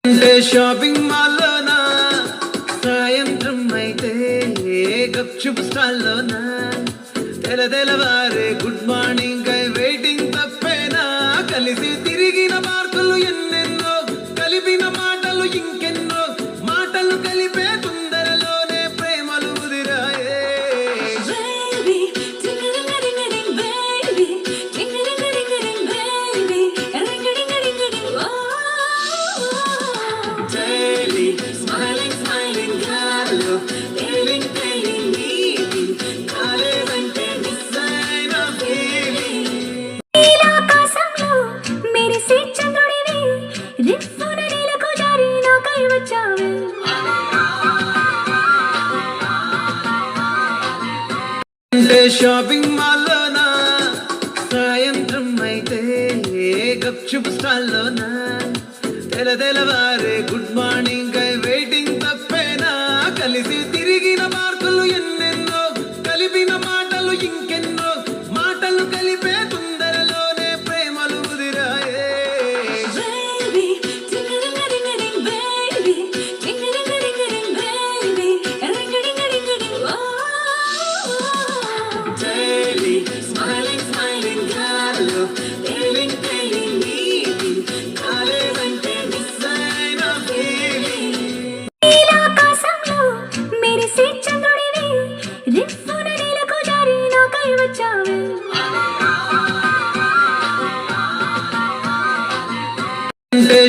shopping మాల్లోనా సాయంత్రం అయితే గప్చుప్ స్టాల్లోనా తెలవారే good morning waiting తప్పేనా కలిసి తిరిగిన మార్కులు ఎన్నెన్నో కలిపిన మాటలు ఇంకెన్నో మాటలు కలిపే తొందరలోనే ప్రేమలు ముదిరాయే షాపింగ్ మాల్లోనా సాయంత్రం అయితే గప్చుప్ స్టాల్లోనా తెలవారే గుడ్ మార్నింగ్ వెయిటింగ్ తప్పేనా కలిసి తిరిగిన మార్కులు ఎన్నెన్నో కలిపిన మాటలు ఇంకెన్నో మాటలు కలిపే తొందరలోనే ప్రేమలు ముదిరాయే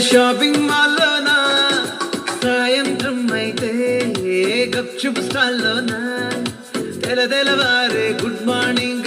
షాపింగ్ మాల్లోనా సాయంత్రం అయితే గప్చుప్ స్టాల్లోనా తెలవారే గుడ్ మార్నింగ్